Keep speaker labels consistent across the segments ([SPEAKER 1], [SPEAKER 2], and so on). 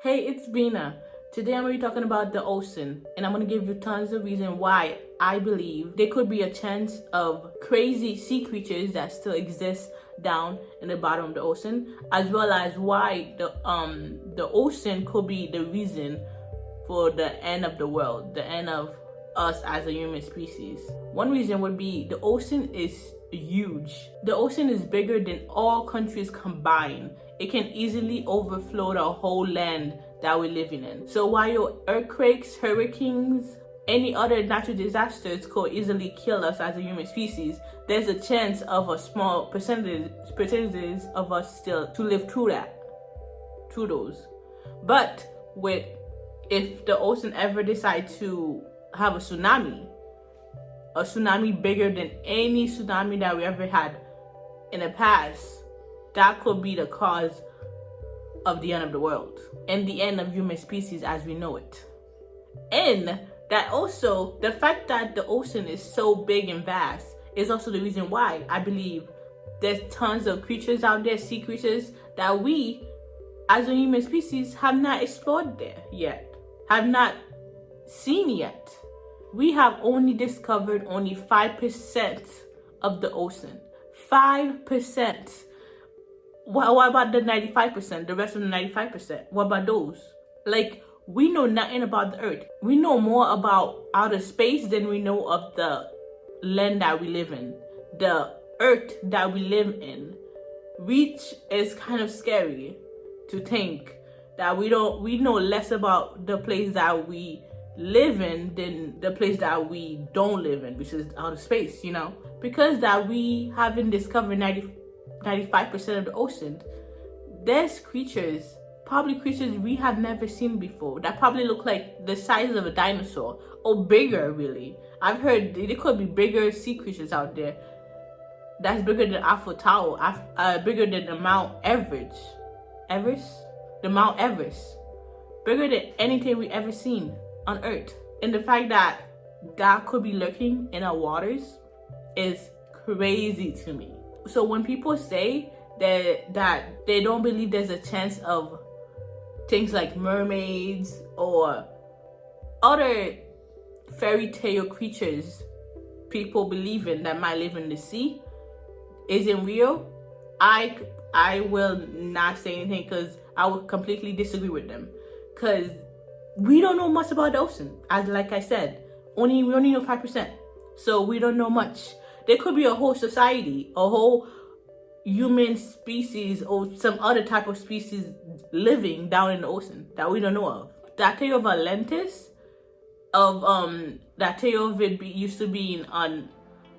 [SPEAKER 1] Hey, it's Bina. Today I'm going to be talking about the ocean, and I'm going to give you tons of reason why I believe there could be a chance of crazy sea creatures that still exist down in the bottom of the ocean, as well as why the ocean could be the reason for the end of the world, the end of us as a human species. One reason would be the ocean is huge. The ocean is bigger than all countries combined. It can easily overflow the whole land that we're living in. So while earthquakes, hurricanes, any other natural disasters could easily kill us as a human species, there's a chance of a small percentages of us still to live through those. But if the ocean ever decides to have a tsunami bigger than any tsunami that we ever had in the past, that could be the cause of the end of the world and the end of human species as we know it. And that also, the fact that the ocean is so big and vast is also the reason why I believe there's tons of creatures out there, sea creatures, that we as a human species have not explored there yet, have not seen yet. We have only discovered only 5% of the ocean. 5%. What about the 95%? The rest of the 95%? What about those? Like, we know nothing about the earth. We know more about outer space than we know of the land that we live in, the earth that we live in. Which is kind of scary to think that we know less about the place that we live in than the place that we don't live in, which is outer space, because that we haven't discovered 95% of the ocean. There's probably creatures we have never seen before, that probably look like the size of a dinosaur or bigger. Really, I've heard there could be bigger sea creatures out there that's bigger than Eiffel Tower, bigger than the Mount Everest, bigger than anything we ever seen on Earth. And the fact that could be lurking in our waters is crazy to me. So when people say that they don't believe there's a chance of things like mermaids or other fairy tale creatures people believe in that might live in the sea isn't real, I will not say anything, because I would completely disagree with them. Because we don't know much about the ocean. Like I said, we only know 5%. So we don't know much. There could be a whole society, a whole human species or some other type of species living down in the ocean that we don't know of. That tale of Atlantis, that tale of it used to be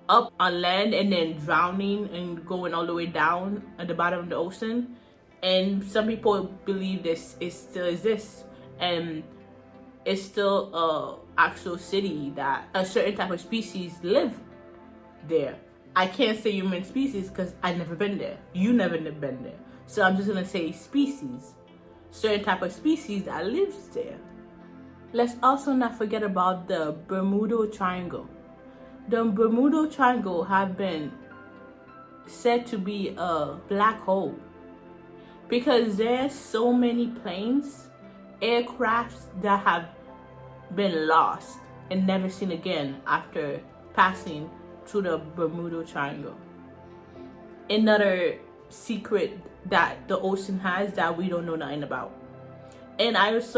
[SPEAKER 1] up on land and then drowning and going all the way down at the bottom of the ocean. And some people believe it still exists, and it's still a actual city that a certain type of species live there. I can't say human species because I've never been there. You never been there. So I'm just gonna say species. Certain type of species that lives there. Let's also not forget about the Bermuda Triangle. The Bermuda Triangle have been said to be a black hole because there's so many planes, aircrafts that have been lost and never seen again after passing through the Bermuda Triangle. Another secret that the ocean has that we don't know nothing about. And there's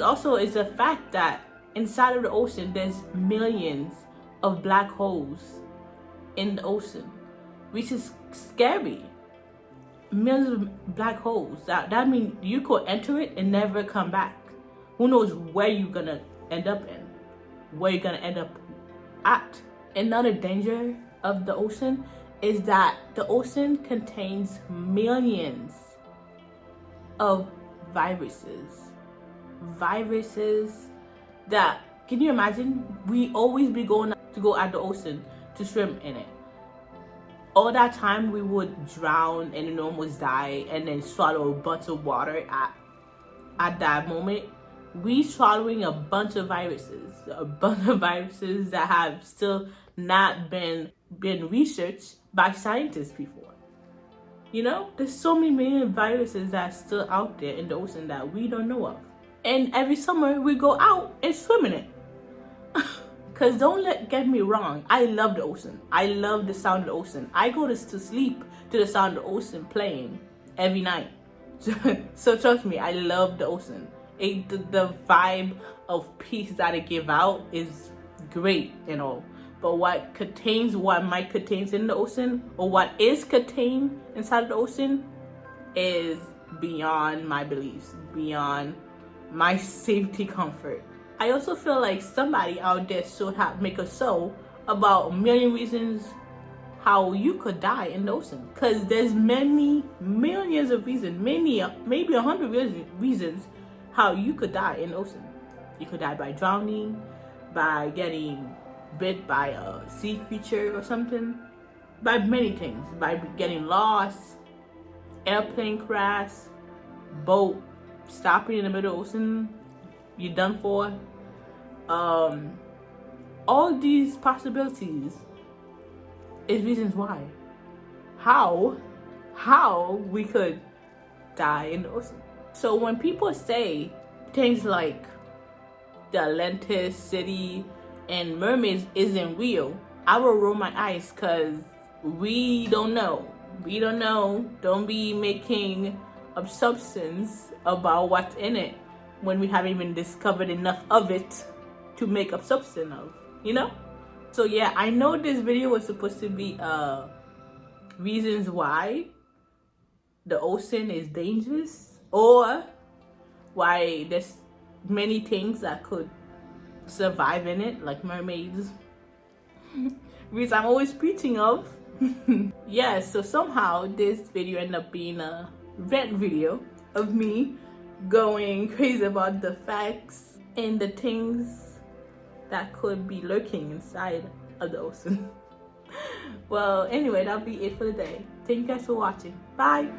[SPEAKER 1] also is a fact that inside of the ocean there's millions of black holes in the ocean, which is scary. Millions of black holes. That means you could enter it and never come back. Who knows where you're gonna end up in, where you're gonna end up at. Another danger of the ocean is that the ocean contains millions of viruses that, can you imagine, we always be going to go at the ocean to swim in it. All that time we would drown and almost die and then swallow a bunch of water at that moment. We swallowing a bunch of viruses that have still not been researched by scientists before. You know, there's so many million viruses that are still out there in the ocean that we don't know of. And every summer we go out and swim in it. Cause get me wrong, I love the ocean. I love the sound of the ocean. I go to sleep to the sound of the ocean playing every night. So trust me, I love the ocean. The vibe of peace that it give out is great and all. But what might contains in the ocean, or what is contained inside of the ocean, is beyond my beliefs, beyond my safety comfort. I also feel like somebody out there should make a show about a million reasons how you could die in the ocean. Because there's many millions of reasons, maybe 100 reasons how you could die in the ocean. You could die by drowning, by getting bit by a sea creature or something, by many things, by getting lost, airplane crash, boat stopping in the middle of the ocean, you're done for. All these possibilities is reasons why. How we could die in the ocean. So when people say things like the Atlantis city and mermaids isn't real, I will roll my eyes, because we don't know. We don't know. Don't be making assumptions about what's in it when we haven't even discovered enough of it to make assumption of, you know? So yeah, I know this video was supposed to be reasons why the ocean is dangerous, or why there's many things that could survive in it, like mermaids, which I'm always preaching of. Yeah, so somehow this video ended up being a rant video of me going crazy about the facts and the things that could be lurking inside of the ocean. Well, anyway, that'll be it for the day. Thank you guys for watching. Bye.